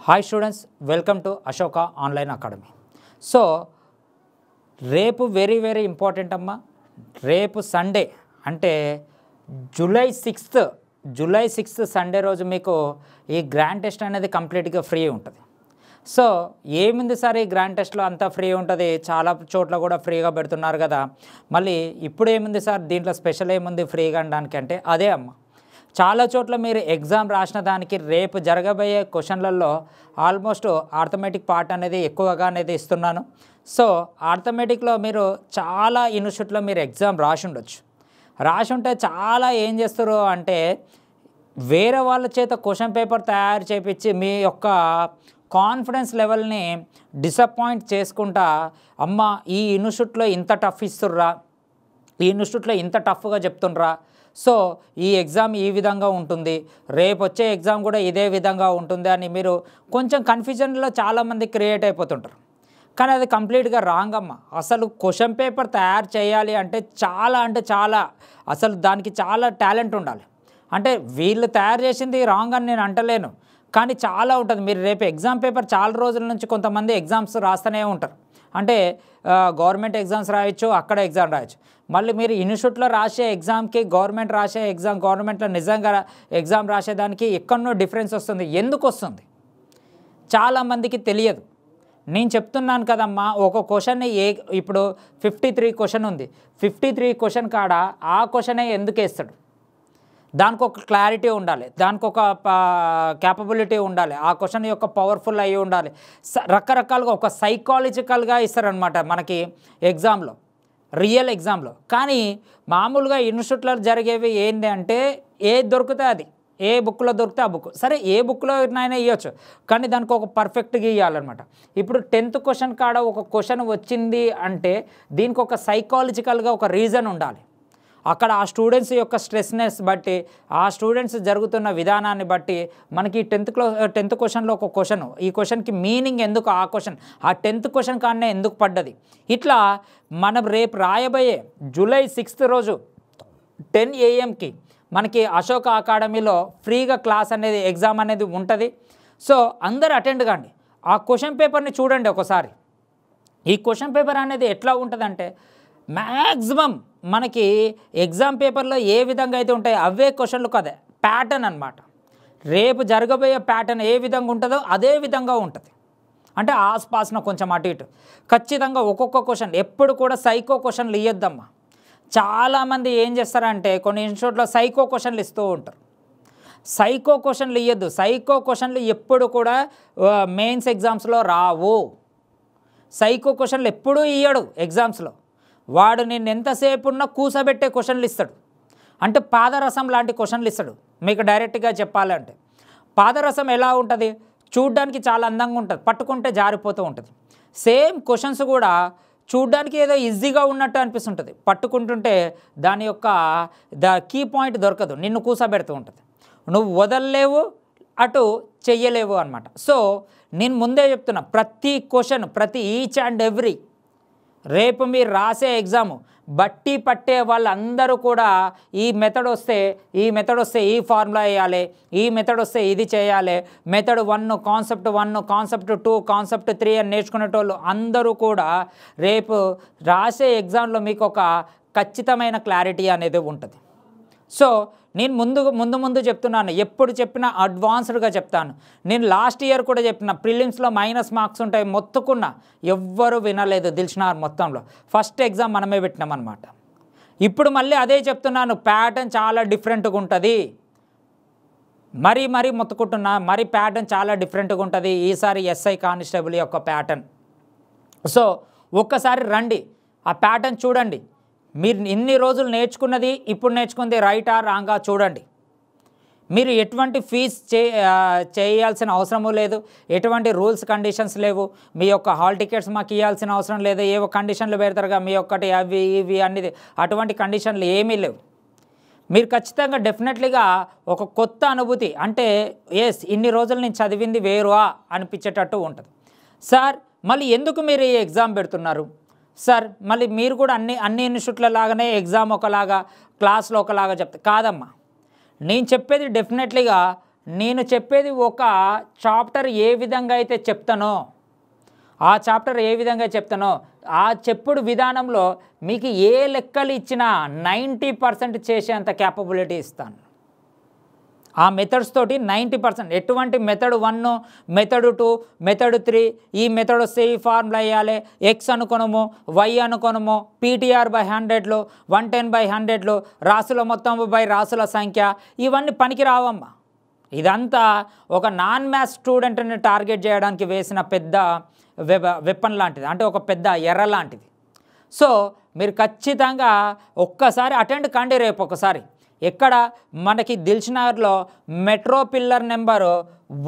Hi students, welcome to Ashoka online academy. So రేపు very important అమ్మా. రేపు సండే అంటే జూలై 6th సండే రోజు మీకు ఈ గ్రాండ్ టెస్ట్ అనేది కంప్లీట్గా ఫ్రీ ఉంటుంది. సో ఏముంది సార్ ఈ గ్రాండ్ టెస్ట్లో అంతా ఫ్రీ ఉంటుంది, చాలా చోట్ల కూడా ఫ్రీగా పెడుతున్నారు కదా, మళ్ళీ ఇప్పుడు ఏముంది సార్ దీంట్లో స్పెషల్ ఏముంది ఫ్రీగా అనడానికి అంటే అదే అమ్మ. చాలా చోట్ల మీరు ఎగ్జామ్ రాసిన దానికి రేపు జరగబోయే క్వశ్చన్లలో ఆల్మోస్ట్ ఆర్థమెటిక్ పార్ట్ అనేది ఎక్కువగా అనేది ఇస్తున్నాను. సో ఆర్థమెటిక్లో మీరు చాలా ఇన్స్టిట్యూట్లో మీరు ఎగ్జామ్ రాసి ఉంటే చాలా ఏం చేస్తారు అంటే వేరే వాళ్ళ చేత క్వశ్చన్ పేపర్ తయారు చేపించి మీ యొక్క కాన్ఫిడెన్స్ లెవెల్ని డిసప్పాయింట్ చేసుకుంటా, అమ్మ ఈ ఇన్స్టిట్యూట్లో ఇంత టఫ్ ఇస్తుర్రా, ఈ ఇన్స్టిట్యూట్లో ఇంత టఫ్గా చెప్తుండ్రా, సో ఈ ఎగ్జామ్ ఈ విధంగా ఉంటుంది, రేపు వచ్చే ఎగ్జామ్ కూడా ఇదే విధంగా ఉంటుంది అని మీరు కొంచెం కన్ఫ్యూజన్లో చాలామంది క్రియేట్ అయిపోతుంటారు. కానీ అది కంప్లీట్గా రాంగ్ అమ్మ. అసలు క్వశ్చన్ పేపర్ తయారు చేయాలి అంటే చాలా అసలు దానికి చాలా టాలెంట్ ఉండాలి. అంటే వీళ్ళు తయారు చేసింది రాంగ్ అని నేను అంటలేను, కానీ చాలా ఉంటుంది. మీరు రేపు ఎగ్జామ్ పేపర్ చాలా రోజుల నుంచి కొంతమంది ఎగ్జామ్స్ రాస్తూనే ఉంటారు. అంటే గవర్నమెంట్ ఎగ్జామ్స్ రాయొచ్చు, అక్కడ ఎగ్జామ్ రాయొచ్చు. మళ్ళీ మీరు ఇన్స్టిట్యూట్లో రాసే ఎగ్జామ్కి గవర్నమెంట్లో నిజంగా ఎగ్జామ్ రాసేదానికి ఎక్కడో డిఫరెన్స్ వస్తుంది. ఎందుకు వస్తుంది చాలామందికి తెలియదు. నేను చెప్తున్నాను కదమ్మా, ఒక క్వశ్చన్ని ఇప్పుడు 53 క్వశ్చన్ ఉంది, 53 క్వశ్చన్ కాడ ఆ క్వశ్చనే ఎందుకు వేస్తాడు, దానికి ఒక క్లారిటీ ఉండాలి, దానికి ఒక క్యాపబిలిటీ ఉండాలి, ఆ క్వశ్చన్ యొక్క పవర్ఫుల్ అయి ఉండాలి. రకరకాలుగా ఒక సైకాలజికల్గా ఇస్తారనమాట మనకి ఎగ్జామ్లో, రియల్ ఎగ్జామ్లో. కానీ మామూలుగా ఇన్స్టిట్యూట్లో జరిగేవి ఏంటి అంటే ఏది దొరికితే అది, ఏ బుక్లో దొరికితే ఆ బుక్, సరే ఏ బుక్లో అయినా ఇవ్వచ్చు, కానీ దానికి ఒక పర్ఫెక్ట్గా ఇవ్వాలన్నమాట. ఇప్పుడు 10th క్వశ్చన్ కాడ ఒక క్వశ్చన్ వచ్చింది అంటే దీనికి ఒక సైకాలజికల్గా ఒక రీజన్ ఉండాలి. అక్కడ ఆ స్టూడెంట్స్ యొక్క స్ట్రెస్నెస్ బట్టి, ఆ స్టూడెంట్స్ జరుగుతున్న విధానాన్ని బట్టి మనకి 10th క్వశ్చన్లో ఒక క్వశ్చన్, ఈ క్వశ్చన్కి మీనింగ్ ఎందుకు, ఆ 10th క్వశ్చన్ కాడనే ఎందుకు పడ్డది, ఇట్లా మనం రేపు రాయబోయే జూలై 6th రోజు 10 AM మనకి అశోక అకాడమీలో ఫ్రీగా క్లాస్ అనేది ఎగ్జామ్ అనేది ఉంటుంది. సో అందరూ అటెండ్ కాండి, ఆ క్వశ్చన్ పేపర్ని చూడండి ఒకసారి. ఈ క్వశ్చన్ పేపర్ అనేది ఎట్లా ఉంటుందంటే మ్యాక్సిమం మనకి ఎగ్జామ్ పేపర్లో ఏ విధంగా అయితే ఉంటాయో అవే క్వశ్చన్లు కదా, ప్యాటర్న్ అనమాట. రేపు జరగబోయే ప్యాటర్న్ ఏ విధంగా ఉంటుందో అదే విధంగా ఉంటుంది. అంటే ఆస్పాస్న కొంచెం అటు ఇటు ఖచ్చితంగా ఒక్కొక్క క్వశ్చన్, ఎప్పుడు కూడా సైకో క్వశ్చన్లు ఇవ్వద్దమ్మా. చాలామంది ఏం చేస్తారంటే కొన్ని ఇన్స్టిట్యూట్లో సైకో క్వశ్చన్లు ఇస్తూ ఉంటారు. సైకో క్వశ్చన్లు ఇవ్వద్దు. సైకో క్వశ్చన్లు ఎప్పుడు కూడా మెయిన్స్ ఎగ్జామ్స్లో రావు. సైకో క్వశ్చన్లు ఎప్పుడూ ఇయ్యడు ఎగ్జామ్స్లో. వాడు నేను ఎంతసేపు ఉన్నా కూసబెట్టే క్వశ్చన్లు ఇస్తాడు. అంటే పాదరసం లాంటి క్వశ్చన్లు ఇస్తాడు. మీకు డైరెక్ట్గా చెప్పాలంటే పాదరసం ఎలా ఉంటుంది, చూడ్డానికి చాలా అందంగా ఉంటుంది, పట్టుకుంటే జారిపోతూ ఉంటుంది. సేమ్ క్వశ్చన్స్ కూడా చూడ్డానికి ఏదో ఈజీగా ఉన్నట్టు అనిపిస్తుంటుంది, పట్టుకుంటుంటే దాని యొక్క కీ పాయింట్ దొరకదు, నిన్ను కూసబెడుతూ ఉంటుంది, నువ్వు వదలలేవు, అటు చెయ్యలేవు అనమాట. సో నేను ముందే చెప్తున్నా, ప్రతి క్వశ్చన్, ప్రతి ఈచ్ అండ్ ఎవ్రీ రేపు మీరు రాసే ఎగ్జాము బట్టి పట్టే వాళ్ళందరూ కూడా ఈ మెథడ్ వస్తే ఈ ఫార్ములా వేయాలి, ఈ మెథడ్ వస్తే ఇది చేయాలి, మెథడ్ 1, కాన్సెప్ట్ 1, కాన్సెప్ట్ 2, కాన్సెప్ట్ 3 అని నేర్చుకునేటోళ్ళు అందరూ కూడా రేపు రాసే ఎగ్జామ్లో మీకు ఒక ఖచ్చితమైన క్లారిటీ అనేది ఉంటుంది. సో నేను ముందు చెప్తున్నాను, ఎప్పుడు చెప్పినా అడ్వాన్స్డ్గా చెప్తాను. నేను లాస్ట్ ఇయర్ కూడా చెప్పిన ప్రిలిమ్స్లో మైనస్ మార్క్స్ ఉంటాయి మొత్తుకున్నా, ఎవ్వరూ వినలేదు దిల్షనార్ మొత్తంలో. ఫస్ట్ ఎగ్జామ్ మనమే పెట్టినామన్నమాట. ఇప్పుడు మళ్ళీ అదే చెప్తున్నాను, ప్యాటర్న్ చాలా డిఫరెంట్గా ఉంటుంది. మరీ మొత్తుకుంటున్నా, ప్యాటర్న్ చాలా డిఫరెంట్గా ఉంటుంది ఈసారి ఎస్ఐ కానిస్టేబుల్ యొక్క ప్యాటర్న్. సో ఒక్కసారి రండి, ఆ ప్యాటర్న్ చూడండి. మీరు ఇన్ని రోజులు నేర్చుకున్నది ఇప్పుడు నేర్చుకుంది రైటా రాంగా చూడండి. మీరు ఎటువంటి ఫీజ్ చేయాల్సిన అవసరము లేదు, ఎటువంటి రూల్స్ కండిషన్స్ లేవు, మీ యొక్క హాల్ టికెట్స్ మాకు ఇవ్వాల్సిన అవసరం లేదు, ఏవో కండిషన్లు పెడతారుగా మీ ఒక్కటి అవి ఇవి అన్ని, అటువంటి కండిషన్లు ఏమీ లేవు. మీరు ఖచ్చితంగా డెఫినెట్లీగా ఒక కొత్త అనుభూతి, అంటే ఎస్ ఇన్ని రోజులు నేను చదివింది వేరువా అనిపించేటట్టు ఉంటుంది. సార్ మళ్ళీ ఎందుకు మీరు ఈ ఎగ్జామ్ పెడుతున్నారు సార్, మళ్ళీ మీరు కూడా అన్ని ఇన్స్టిట్యూట్ల లాగానే ఎగ్జామ్ ఒకలాగా క్లాస్లో ఒకలాగా చెప్తా కాదమ్మా. నేను చెప్పేది డెఫినెట్లీగా నేను చెప్పేది ఒక చాప్టర్ ఏ విధంగా అయితే చెప్తానో ఆ చాప్టర్ ఏ విధంగా చెప్తానో ఆ చెప్పుడు విధానంలో మీకు ఏ లెక్కలు ఇచ్చినా 90% చేసేంత క్యాపబిలిటీ ఇస్తాను. ఆ మెథడ్స్ తోటి 90% ఎటువంటి మెథడ్ 1, మెథడ్ 2, మెథడ్ 3, ఈ మెథడ్ వస్తే ఈ ఫార్ములా వేయాలి, ఎక్స్ అనుకోనము, వై అనుకోనము, పీటీఆర్ బై 100లు, 110/100లు, రాసుల మొత్తం బై రాసుల సంఖ్య, ఇవన్నీ పనికి రావమ్మా. ఇదంతా ఒక నాన్ మ్యాథ్స్ స్టూడెంట్ని టార్గెట్ చేయడానికి వేసిన పెద్ద వెపన్ లాంటిది, అంటే ఒక పెద్ద ఎర్ర లాంటిది. సో మీరు ఖచ్చితంగా ఒక్కసారి అటెండ్ కండి రేపు ఒకసారి. ఎక్కడ మనకి దిల్షుఖ్నగర్లో metro pillar number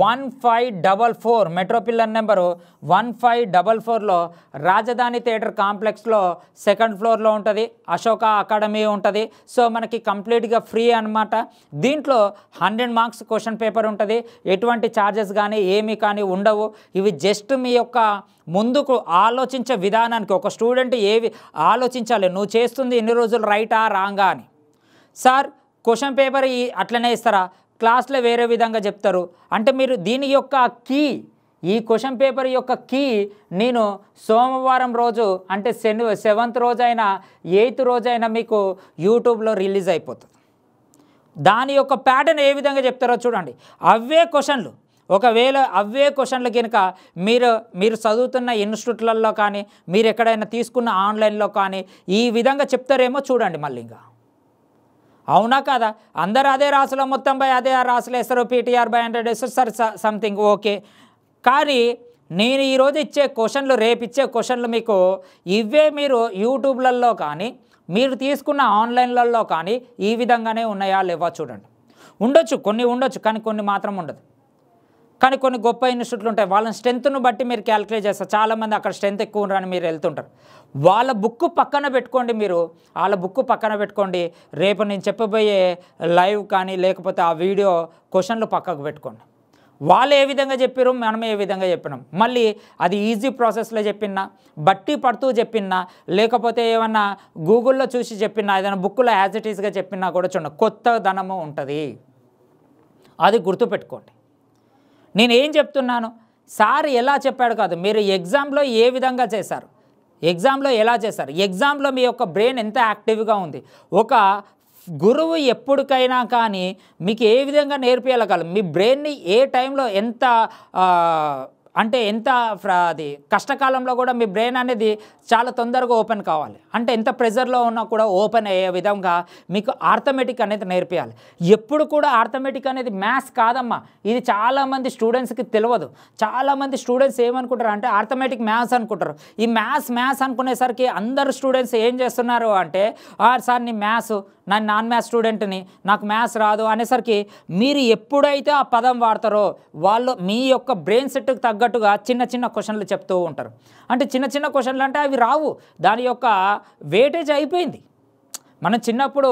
1544, metro pillar number 1544లో రాజధాని థియేటర్ కాంప్లెక్స్లో 2nd ఫ్లోర్లో ఉంటుంది. అశోక అకాడమీ ఉంటుంది. సో మనకి కంప్లీట్గా ఫ్రీ అనమాట. దీంట్లో 100 మార్క్స్ క్వశ్చన్ పేపర్ ఉంటుంది. ఎటువంటి ఛార్జెస్ కానీ ఏమీ కానీ ఉండవు. ఇవి జస్ట్ మీ యొక్క ముందుకు ఆలోచించే విధానానికి, ఒక స్టూడెంట్ ఏవి ఆలోచించాలి, నువ్వు చేస్తుంది ఇన్ని రోజులు రైటా రాంగా అని. సార్ క్వశ్చన్ పేపర్ అట్లనే ఇస్తారా, క్లాస్లో వేరే విధంగా చెప్తారు అంటే మీరు దీని యొక్క కీ, ఈ క్వశ్చన్ పేపర్ యొక్క కీ నేను సోమవారం రోజు అంటే 7th రోజైనా 8th రోజైనా మీకు యూట్యూబ్లో రిలీజ్ అయిపోతుంది. దాని యొక్క ప్యాటర్న్ ఏ విధంగా చెప్తారో చూడండి. అవే క్వశ్చన్లు, ఒకవేళ అవే క్వశ్చన్లు కనుక మీరు చదువుతున్న ఇన్స్టిట్యూట్లలో కానీ మీరు ఎక్కడైనా తీసుకున్న ఆన్లైన్లో కానీ ఈ విధంగా చెప్తారేమో చూడండి మళ్ళీ. ఇంకా అవునా కదా, అందరు అదే రాసులో మొత్తం బై అదే రాసులు వేస్తారు, పీటీఆర్ బై 100 వేస్తారు, సరే సంథింగ్ ఓకే. కానీ నేను ఈరోజు ఇచ్చే క్వశ్చన్లు, రేపు ఇచ్చే క్వశ్చన్లు మీకు ఇవే మీరు యూట్యూబ్లలో కానీ మీరు తీసుకున్న ఆన్లైన్లలో కానీ ఈ విధంగానే ఉన్నాయా లేవా చూడండి. ఉండొచ్చు, కొన్ని ఉండొచ్చు, కానీ కొన్ని మాత్రం ఉండదు. కానీ కొన్ని గొప్ప ఇన్స్టిట్యూట్లు ఉంటాయి, వాళ్ళని స్ట్రెంత్ను బట్టి మీరు క్యాలిక్యులేట్ చేస్తారు. చాలామంది అక్కడ స్ట్రెంత్ ఎక్కువ ఉండరని మీరు వెళ్తుంటారు. వాళ్ళ బుక్ పక్కన పెట్టుకోండి, మీరు వాళ్ళ బుక్ పక్కన పెట్టుకోండి. రేపు నేను చెప్పబోయే లైవ్ కానీ లేకపోతే ఆ వీడియో క్వశ్చన్లు పక్కకు పెట్టుకోండి. వాళ్ళు ఏ విధంగా చెప్పారు, మనం ఏ విధంగా చెప్పినాం, మళ్ళీ అది ఈజీ ప్రాసెస్లో చెప్పినా, బట్టి పడుతూ చెప్పినా, లేకపోతే ఏమన్నా గూగుల్లో చూసి చెప్పినా, ఏదైనా బుక్లో యాజ్ ఇట్ ఈస్గా చెప్పినా కూడా చూడండి కొత్త ధనము ఉంటుంది. అది గుర్తుపెట్టుకోండి. నేను ఏం చెప్తున్నాను, సార్ ఎలా చెప్పాడు కాదు, మీరు ఎగ్జామ్లో ఏ విధంగా చేశారు, ఎగ్జామ్లో ఎలా చేశారు, ఎగ్జామ్లో మీ యొక్క బ్రెయిన్ ఎంత యాక్టివ్గా ఉంది. ఒక గురువు ఎప్పటికైనా కానీ మీకు ఏ విధంగా నేర్పించగలరు, మీ బ్రెయిన్ని ఏ టైంలో ఎంత అంటే ఎంత అది కష్టకాలంలో కూడా మీ బ్రెయిన్ అనేది చాలా తొందరగా ఓపెన్ కావాలి. అంటే ఎంత ప్రెజర్లో ఉన్నా కూడా ఓపెన్ అయ్యే విధంగా మీకు ఆర్థమెటిక్ అనేది నేర్పించాలి. ఎప్పుడు కూడా ఆర్థమెటిక్ అనేది మ్యాథ్స్ కాదమ్మా, ఇది చాలామంది స్టూడెంట్స్కి తెలియదు. చాలామంది స్టూడెంట్స్ ఏమనుకుంటారు అంటే ఆర్థమెటిక్ మ్యాథ్స్ అనుకుంటారు. ఈ మ్యాథ్స్ అనుకునేసరికి అందరు స్టూడెంట్స్ ఏం చేస్తున్నారు అంటే, సార్ నీ మ్యాథ్స్, నేను నాన్ మ్యాథ్స్ స్టూడెంట్ని, నాకు మ్యాథ్స్ రాదు అనేసరికి మీరు ఎప్పుడైతే ఆ పదం వాడతారో వాళ్ళు మీ యొక్క బ్రెయిన్ సెట్కి తగ్గట్టుగా చిన్న చిన్న క్వశ్చన్లు చెప్తూ ఉంటారు. అంటే చిన్న చిన్న క్వశ్చన్లు అంటే అవి రావు, దాని యొక్క వెయిటేజ్ అయిపోయింది. మనం చిన్నప్పుడు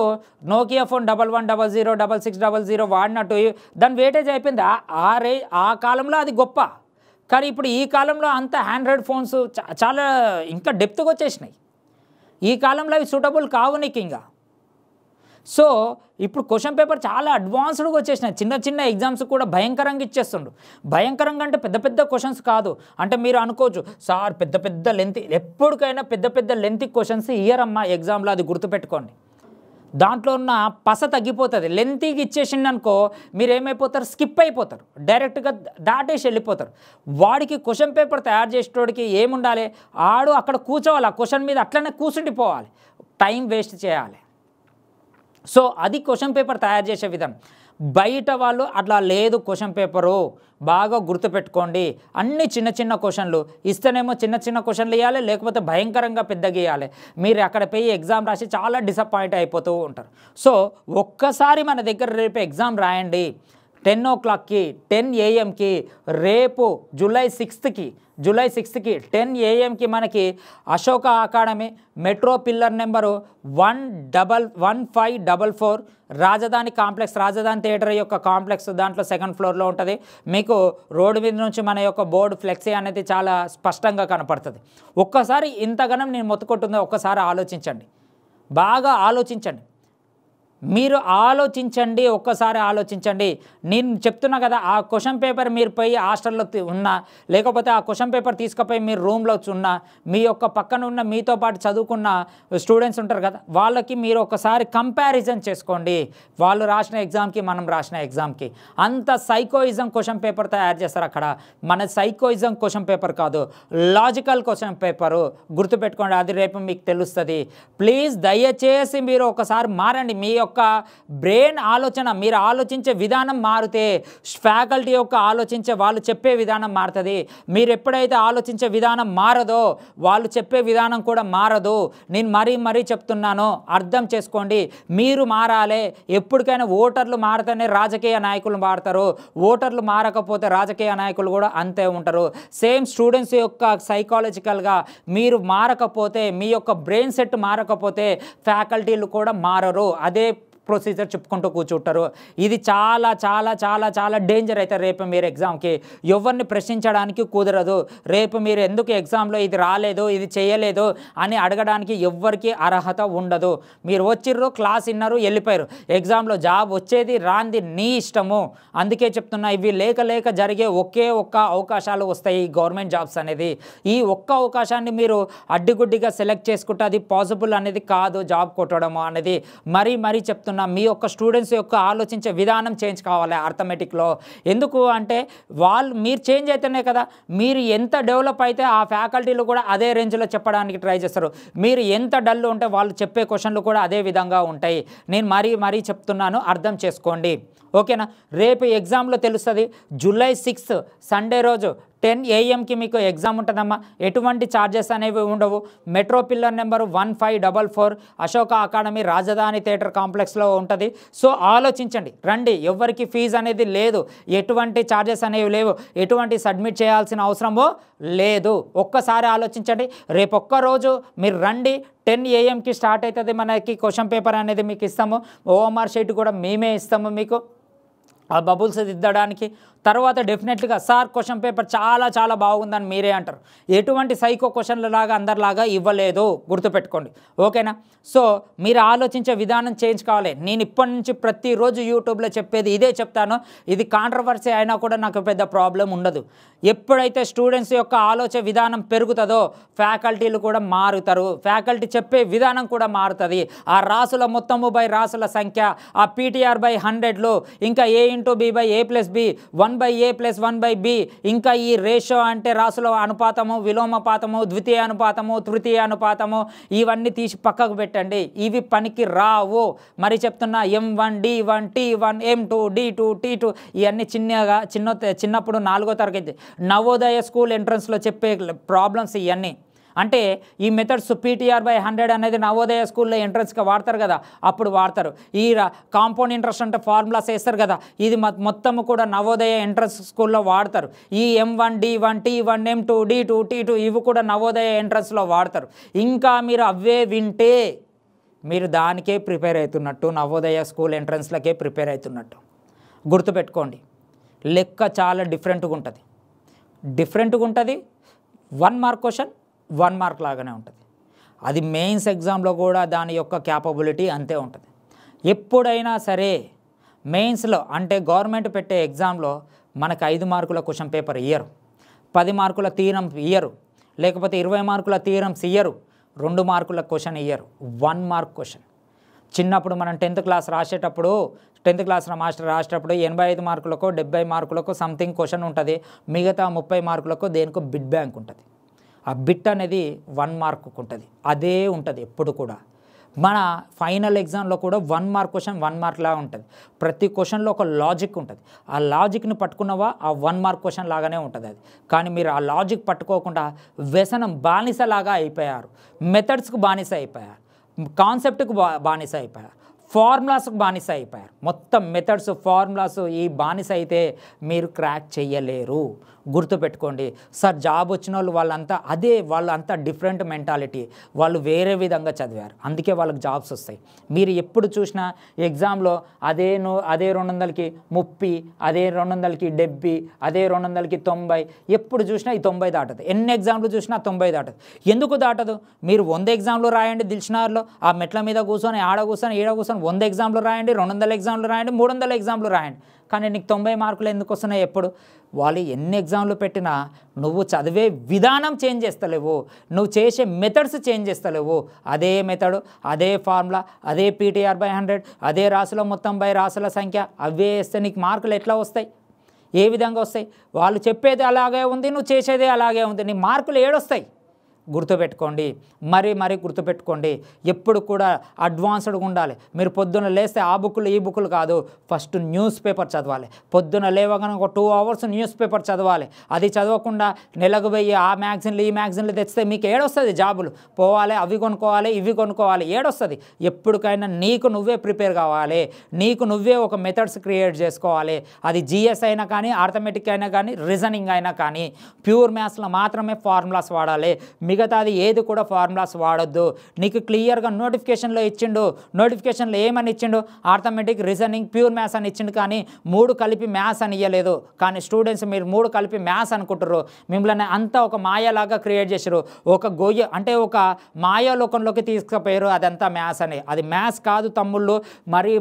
నోకియా ఫోన్ 1100 6600 వాడినట్టు దాని వెయిటేజ్ అయిపోయింది. ఆ కాలంలో అది గొప్ప. కానీ ఇప్పుడు ఈ కాలంలో అంత హ్యాండ్రాయిడ్ ఫోన్స్ చాలా ఇంకా డెప్త్గా వచ్చేసినాయి. ఈ కాలంలో అవి సూటబుల్ కావు నీకు ఇంకా. సో ఇప్పుడు క్వశ్చన్ పేపర్ చాలా అడ్వాన్స్డ్గా వచ్చేసినాయి. చిన్న చిన్న ఎగ్జామ్స్ కూడా భయంకరంగా ఇచ్చేస్తుండు. భయంకరంగా అంటే పెద్ద పెద్ద క్వశ్చన్స్ కాదు. అంటే మీరు అనుకోవచ్చు సార్ పెద్ద లెంత్, ఎప్పటికైనా పెద్ద లెంత్ క్వశ్చన్స్ ఇయ్యరమ్మా ఎగ్జామ్లో, అది గుర్తుపెట్టుకోండి. దాంట్లో ఉన్న పస తగ్గిపోతుంది. లెంతీకి ఇచ్చేసిండు అనుకో మీరు ఏమైపోతారు, స్కిప్ అయిపోతారు, డైరెక్ట్గా దాటేసి వెళ్ళిపోతారు. వాడికి క్వశ్చన్ పేపర్ తయారు చేసేటోడికి ఏముండాలి, ఆడు అక్కడ కూర్చోవాలి, ఆ క్వశ్చన్ మీద అట్లనే కూర్చుండిపోవాలి, టైం వేస్ట్ చేయాలి. సో అది క్వశ్చన్ పేపర్ తయారు చేసే విధానం. బయట వాళ్ళు అట్లా లేదు క్వశ్చన్ పేపరు, బాగా గుర్తుపెట్టుకోండి. అన్ని చిన్న చిన్న క్వశ్చన్లు ఇస్తేనేమో చిన్న చిన్న క్వశ్చన్లు ఇవ్వాలి, లేకపోతే భయంకరంగా పెద్దగా ఇవ్వాలి. మీరు అక్కడ పోయి ఎగ్జామ్ రాసి చాలా డిసప్పాయింట్ అయిపోతూ ఉంటారు. సో ఒక్కసారి మన దగ్గర రేపు ఎగ్జామ్ రాయండి 10 o'clockకి 10 AM రేపు జూలై 6కి 10 AM మనకి Ashoka academy metro pillar number 1544 రాజధాని కాంప్లెక్స్, రాజధాని థియేటర్ యొక్క కాంప్లెక్స్, దాంట్లో 2nd ఫ్లోర్లో ఉంటుంది. మీకు రోడ్డు మీద నుంచి మన యొక్క బోర్డు ఫ్లెక్సీ అనేది చాలా స్పష్టంగా కనపడుతుంది. ఒక్కసారి ఇంతగానం నేను మొత్తుకుంటుందో ఒక్కసారి ఆలోచించండి, బాగా ఆలోచించండి. మీరు ఆలోచించండి, ఒక్కసారి ఆలోచించండి. నేను చెప్తున్నా కదా, ఆ క్వశ్చన్ పేపర్ మీరు పోయి హాస్టల్లో ఉన్నా, లేకపోతే ఆ క్వశ్చన్ పేపర్ తీసుకుపోయి మీరు రూమ్లో ఉన్నా, మీ యొక్క పక్కన ఉన్న మీతో పాటు చదువుకున్న స్టూడెంట్స్ ఉంటారు కదా, వాళ్ళకి మీరు ఒకసారి కంపారిజన్ చేసుకోండి. వాళ్ళు రాసిన ఎగ్జామ్కి మనం రాసిన ఎగ్జామ్కి అంత సైకోయిజం క్వశ్చన్ పేపర్ తయారు చేస్తారు అక్కడ. మన సైకోయిజం క్వశ్చన్ పేపర్ కాదు, లాజికల్ క్వశ్చన్ పేపరు. గుర్తుపెట్టుకోండి, అది రేపు మీకు తెలుస్తుంది. ప్లీజ్ దయచేసి మీరు ఒకసారి మారండి. మీ యొక్క బ్రెయిన్ ఆలోచన, మీరు ఆలోచించే విధానం మారితే ఫ్యాకల్టీ యొక్క ఆలోచించే వాళ్ళు చెప్పే విధానం మారుతుంది. మీరు ఎప్పుడైతే ఆలోచించే విధానం మారదో వాళ్ళు చెప్పే విధానం కూడా మారదు. నేను మరీ చెప్తున్నాను, అర్థం చేసుకోండి. మీరు మారాలి. ఎప్పటికైనా ఓటర్లు మారితేనే రాజకీయ నాయకులు మారుతారు. ఓటర్లు మారకపోతే రాజకీయ నాయకులు కూడా అంతే ఉంటారు. సేమ్ స్టూడెంట్స్ యొక్క సైకాలజికల్గా మీరు మారకపోతే, మీ యొక్క బ్రెయిన్ సెట్ మారకపోతే ఫ్యాకల్టీలు కూడా మారరు. అదే ప్రొసీజర్ చెప్పుకుంటూ కూర్చుంటారు. ఇది చాలా చాలా చాలా చాలా డేంజర్ అయితే రేపు మీరు ఎగ్జామ్కి ఎవరిని ప్రశ్నించడానికి కుదరదు. రేపు మీరు ఎందుకు ఎగ్జామ్లో ఇది రాలేదు, ఇది చేయలేదు అని అడగడానికి ఎవ్వరికి అర్హత ఉండదు. మీరు వచ్చిర్రు, క్లాస్ విన్నారు, వెళ్ళిపోయారు. ఎగ్జామ్లో జాబ్ వచ్చేది రాంది నీ ఇష్టము. అందుకే చెప్తున్నా, ఇవి లేక జరిగే ఒకే ఒక్క అవకాశాలు వస్తాయి ఈ గవర్నమెంట్ జాబ్స్ అనేది. ఈ ఒక్క అవకాశాన్ని మీరు అడ్డిగుడ్డిగా సెలెక్ట్ చేసుకుంటే అది పాసిబుల్ అనేది కాదు. జాబ్ కొట్టడము అనేది మరీ చెప్తున్నా, మీ యొక్క స్టూడెంట్స్ యొక్క ఆలోచించే విధానం చేంజ్ కావాలి అర్థమెటిక్లో. ఎందుకు అంటే మీరు చేంజ్ అయితేనే కదా, మీరు ఎంత డెవలప్ అయితే ఆ ఫ్యాకల్టీలు కూడా అదే రేంజ్లో చెప్పడానికి ట్రై చేస్తారు. మీరు ఎంత డల్ ఉంటే వాళ్ళు చెప్పే క్వశ్చన్లు కూడా అదే విధంగా ఉంటాయి. నేను మరీ చెప్తున్నాను, అర్థం చేసుకోండి. ఓకేనా? రేపు ఎగ్జామ్లో తెలుస్తుంది. జూలై 6 సండే రోజు 10 AM మీకు ఎగ్జామ్ ఉంటుందమ్మా. ఎటువంటి ఛార్జెస్ అనేవి ఉండవు. Metro pillar number 1544 Ashoka academy రాజధాని థియేటర్ కాంప్లెక్స్లో ఉంటుంది. సో ఆలోచించండి, రండి. ఎవరికి ఫీజు అనేది లేదు, ఎటువంటి ఛార్జెస్ అనేవి లేవు, ఎటువంటి సబ్మిట్ చేయాల్సిన అవసరమో లేదు. ఒక్కసారి ఆలోచించండి. రేపు ఒక్కరోజు మీరు రండి. 10 AM స్టార్ట్ అవుతుంది మనకి క్వశ్చన్ పేపర్ అనేది మీకు ఇస్తాము. OMR షీట్ కూడా మేమే ఇస్తాము మీకు ఆ బబుల్స్ దిద్దడానికి. తర్వాత డెఫినెట్లీగా సార్ క్వశ్చన్ పేపర్ చాలా చాలా బాగుందని మీరే అంటారు. ఎటువంటి సైకో క్వశ్చన్ల లాగా అందరిలాగా ఇవ్వలేదు, గుర్తుపెట్టుకోండి. ఓకేనా? సో మీరు ఆలోచించే విధానం చేంజ్ కావాలి. నేను ఇప్పటి నుంచి ప్రతిరోజు యూట్యూబ్లో చెప్పేది ఇదే చెప్తాను. ఇది కాంట్రవర్సీ అయినా కూడా నాకు పెద్ద ప్రాబ్లం ఉండదు. ఎప్పుడైతే స్టూడెంట్స్ యొక్క ఆలోచన విధానం పెరుగుతుందో ఫ్యాకల్టీలు కూడా మారుతారు. ఫ్యాకల్టీ చెప్పే విధానం కూడా మారుతుంది. ఆ రాసుల మొత్తము బై రాసుల సంఖ్య, ఆ PTR by 100లు, ఇంకా A/B/A+B 1/A+1/B, ఇంకా ఈ రేషియో అంటే రాసుల అనుపాతము, విలోమపాతము, ద్వితీయ అనుపాతము, తృతీయ అనుపాతము, ఇవన్నీ తీసి పక్కకు పెట్టండి. ఇవి పనికి రావు. మరి చెప్తున్నా, M1 D1 T1 M2 D2 T2 ఇవన్నీ చిన్నప్పుడు 4వ తరగతి నవోదయ స్కూల్ ఎంట్రన్స్లో చెప్పే ప్రాబ్లమ్స్ ఇవన్నీ. అంటే ఈ మెథడ్స్ PTR by 100 అనేది నవోదయ స్కూల్లో ఎంట్రన్స్గా వాడతారు కదా, అప్పుడు వాడతారు. ఈ కాంపౌండ్ ఇంట్రెస్ట్ అంటే ఫార్ములాస్ వేస్తారు కదా, ఇది మొత్తము కూడా నవోదయ ఎంట్రన్స్ స్కూల్లో వాడతారు. ఈ M1 D1 T1 M2 D2 T2 ఇవి కూడా నవోదయ ఎంట్రన్స్లో వాడతారు. ఇంకా మీరు అవే వింటే మీరు దానికే ప్రిపేర్ అవుతున్నట్టు, నవోదయ స్కూల్ ఎంట్రన్స్లకే ప్రిపేర్ అవుతున్నట్టు. గుర్తుపెట్టుకోండి, లెక్క చాలా డిఫరెంట్గా ఉంటుంది. 1 మార్క్ క్వశ్చన్ 1 మార్క్ లాగానే ఉంటుంది. అది మెయిన్స్ ఎగ్జామ్లో కూడా దాని యొక్క క్యాపబిలిటీ అంతే ఉంటుంది. ఎప్పుడైనా సరే మెయిన్స్లో అంటే గవర్నమెంట్ పెట్టే ఎగ్జామ్లో మనకు 5 మార్కుల క్వశ్చన్ పేపర్ ఇయ్యరు, 10 మార్కుల థియరం ఇయ్యరు, లేకపోతే 20 మార్కుల థియరమ్స్ ఇయ్యరు, 2 మార్కుల క్వశ్చన్ ఇయ్యరు, 1 మార్క్ క్వశ్చన్. చిన్నప్పుడు మనం 10th క్లాస్ రాసేటప్పుడు 10th క్లాస్ మాస్టర్ రాసేటప్పుడు 85 మార్కులకు 70 మార్కులకు సంథింగ్ క్వశ్చన్ ఉంటుంది. మిగతా 30 మార్కులకు దేనికో బిట్ బ్యాంక్ ఉంటుంది. ఆ బిట్ అనేది 1 మార్క్ ఉంటుంది. అదే ఉంటుంది ఎప్పుడు కూడా. మన ఫైనల్ ఎగ్జామ్లో కూడా 1 మార్క్ క్వశ్చన్ 1 మార్క్ లాగా ఉంటుంది. ప్రతి క్వశ్చన్లో ఒక లాజిక్ ఉంటుంది. ఆ లాజిక్ని పట్టుకున్నవా ఆ 1 మార్క్ క్వశ్చన్ లాగానే ఉంటుంది అది. కానీ మీరు ఆ లాజిక్ పట్టుకోకుండా వ్యసనం బానిసలాగా అయిపోయారు. మెథడ్స్కి బానిస అయిపోయారు, కాన్సెప్ట్కి బానిస అయిపోయారు, ఫార్ములాస్కి బానిస అయిపోయారు. మొత్తం మెథడ్స్ ఫార్ములాస్ ఈ బానిస అయితే మీరు క్రాక్ చేయలేరు. గుర్తుపెట్టుకోండి. సార్ జాబ్ వచ్చిన వాళ్ళంతా డిఫరెంట్ మెంటాలిటీ, వాళ్ళు వేరే విధంగా చదివారు, అందుకే వాళ్ళకి జాబ్స్ వస్తాయి. మీరు ఎప్పుడు చూసినా ఎగ్జామ్లో అదే 200కి 30, అదే 200కి 70, అదే 200కి 90, ఎప్పుడు చూసినా ఈ 90 దాటదు. ఎన్ని ఎగ్జామ్లు చూసినా 90 దాటదు. ఎందుకు దాటదు? మీరు 100 ఎగ్జామ్లు రాయండి దిల్షనార్లో, ఆ మెట్ల మీద కూర్చొని ఈడ కూర్చొని 100 ఎగ్జామ్లు రాయండి, 200 ఎగ్జామ్లు రాయండి, 300 ఎగ్జామ్లు రాయండి, కానీ నీకు 90 మార్కులు ఎందుకు వస్తున్నాయి? ఎప్పుడు వాళ్ళు ఎన్ని ఎగ్జామ్లు పెట్టినా నువ్వు చదివే విధానం చేంజ్ చేస్తలేవు, నువ్వు చేసే మెథడ్స్ చేంజ్ చేస్తలేవు. అదే మెథడు, అదే ఫార్ములా, అదే PTR/100, అదే రాసుల మొత్తం బై రాసుల సంఖ్య, అవే వేస్తే నీకు మార్కులు ఎట్లా వస్తాయి? ఏ విధంగా వస్తాయి? వాళ్ళు చెప్పేది అలాగే ఉంది, నువ్వు చేసేది అలాగే ఉంది, నీ మార్కులు ఏడొస్తాయి? గుర్తుపెట్టుకోండి, మరీ గుర్తుపెట్టుకోండి. ఎప్పుడు కూడా అడ్వాన్స్డ్గా ఉండాలి. మీరు పొద్దున్న లేస్తే ఆ బుక్కులు ఈ బుక్కులు కాదు, ఫస్ట్ న్యూస్ పేపర్ చదవాలి. పొద్దున్న లేవగానే ఒక 2 hours న్యూస్ పేపర్ చదవాలి. అది చదవకుండా నెలకు వెయ్యి ఆ మ్యాగజైన్లు ఈ మ్యాగజైన్లు తెచ్చితే మీకు ఏడొస్తుంది? జాబులు పోవాలి, అవి కొనుక్కోవాలి, ఇవి కొనుక్కోవాలి, ఏడొస్తుంది? ఎప్పటికైనా నీకు నువ్వే ప్రిపేర్ కావాలి, నీకు నువ్వే ఒక మెథడ్స్ క్రియేట్ చేసుకోవాలి. అది GS అయినా కానీ, ఆర్థమెటిక్ అయినా కానీ, రీజనింగ్ అయినా కానీ, ప్యూర్ మ్యాథ్స్లో మాత్రమే ఫార్ములాస్ వాడాలి. మిగతాది ఏది కూడా ఫార్ములాస్ వాడొద్దు. నీకు క్లియర్గా నోటిఫికేషన్లో ఇచ్చిండు, నోటిఫికేషన్లో ఏమని ఇచ్చిండు? ఆర్థమెటిక్, రీజనింగ్, ప్యూర్ మ్యాథ్స్ అని ఇచ్చిండు, కానీ 3 కలిపి మ్యాథ్స్ అని ఇవ్వలేదు. కానీ స్టూడెంట్స్ మీరు 3 కలిపి మ్యాథ్స్ అనుకుంటారు. మిమ్మల్ని అంతా ఒక మాయలాగా క్రియేట్ చేశారు, ఒక గొయ్య అంటే ఒక మాయాలోకంలోకి తీసుకుపోయారు. అదంతా మ్యాథ్స్ అని. అది మ్యాథ్స్ కాదు తమ్ముళ్ళు,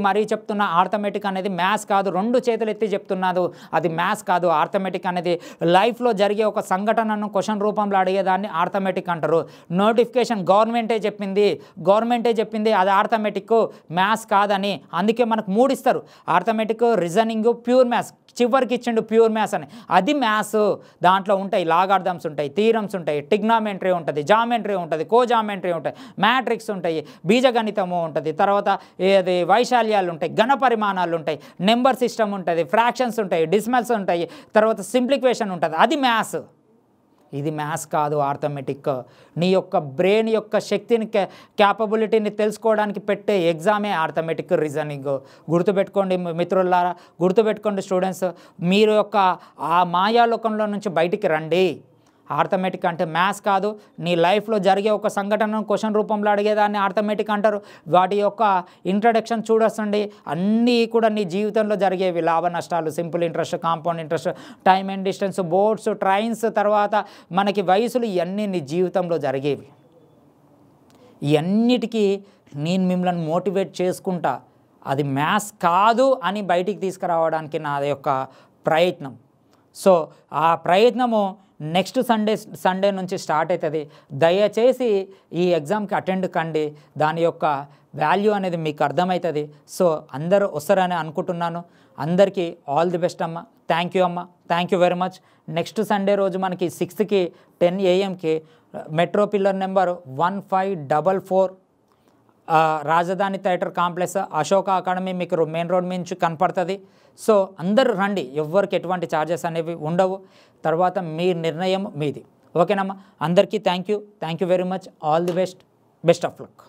మరీ చెప్తున్నా. ఆర్థమెటిక్ అనేది మ్యాథ్స్ కాదు, 2 చేతులు ఎత్తి చెప్తున్నాను, అది మ్యాథ్స్ కాదు. ఆర్థమెటిక్ అనేది లైఫ్లో జరిగే ఒక సంఘటనను క్వశ్చన్ రూపంలో అడిగేదాన్ని ఆర్థమెటిక్ అంటారు. నోటిఫికేషన్ గవర్నమెంటే చెప్పింది అది ఆర్థమెటిక్, మ్యాథ్స్ కాదని. అందుకే మనకు 3 ఇస్తారు, ఆర్థమెటిక్, రీజనింగ్, ప్యూర్ మ్యాథ్స్. చివరికి ఇచ్చిండు ప్యూర్ మ్యాథ్స్ అని. అది మ్యాథ్స్. దాంట్లో ఉంటాయి లాగార్థమ్స్ ఉంటాయి, థీరమ్స్ ఉంటాయి, ట్రిగ్నామెంట్రీ ఉంటుంది, జామెంట్రీ ఉంటుంది, కోజామెంట్రీ ఉంటాయి, మ్యాట్రిక్స్ ఉంటాయి, బీజగణితము ఉంటుంది, తర్వాత ఏది వైశాల్యాలు ఉంటాయి, ఘన పరిమాణాలు ఉంటాయి, నెంబర్ సిస్టమ్ ఉంటుంది, ఫ్రాక్షన్స్ ఉంటాయి, డిసిమల్స్ ఉంటాయి, తర్వాత సింప్లిఫికేషన్ ఉంటుంది. అది మ్యాథ్స్. ఇది మ్యాథ్స్ కాదు, ఆర్థమెటిక్. నీ యొక్క బ్రెయిన్ యొక్క శక్తిని, క్యాపబిలిటీని తెలుసుకోవడానికి పెట్టే ఎగ్జామే ఆర్థమెటిక్, రీజనింగ్. గుర్తుపెట్టుకోండి మిత్రులారా, గుర్తుపెట్టుకోండి స్టూడెంట్స్. మీరు యొక్క ఆ మాయాలోకంలో నుంచి బయటికి రండి. ఆర్థమెటిక్ అంటే మ్యాథ్స్ కాదు. నీ లైఫ్లో జరిగే ఒక సంఘటనను క్వశ్చన్ రూపంలో అడిగేదాన్ని ఆర్థమెటిక్ అంటారు. వాటి యొక్క ఇంట్రడక్షన్ చూడొచ్చండి. అన్నీ కూడా నీ జీవితంలో జరిగేవి, లాభ నష్టాలు, simple interest, compound interest, time and distance, boards, trains, తర్వాత మనకి వయసులు, ఇవన్నీ నీ జీవితంలో జరిగేవి. ఇవన్నిటికీ నేను మిమ్మల్ని మోటివేట్ చేసుకుంటా. అది మ్యాథ్స్ కాదు అని బయటికి తీసుకురావడానికి నా యొక్క ప్రయత్నం. సో ఆ ప్రయత్నము నెక్స్ట్ సండే నుంచి స్టార్ట్ అవుతుంది. దయచేసి ఈ ఎగ్జామ్కి అటెండ్ కండి. దాని యొక్క వాల్యూ అనేది మీకు అర్థమవుతుంది. సో అందరూ వస్తారని అనుకుంటున్నాను. అందరికీ ఆల్ ది బెస్ట్ అమ్మ. థ్యాంక్ యూ అమ్మ, thank you very much. Next Sunday రోజు మనకి 6కి 10 AM మెట్రో పిల్లర్ నెంబర్ 1544 రాజధాని థియేటర్ కాంప్లెక్స్, అశోక అకాడమీ మీకు మెయిన్ రోడ్ నుంచి కనపడుతుంది. సో అందరూ రండి, ఎవ్వరికి ఎటువంటి ఛార్జెస్ అనేవి ఉండవు. తర్వాత మీ నిర్ణయం మీది. ఓకేనమ్మా. అందరికీ thank you very much. All the best of luck.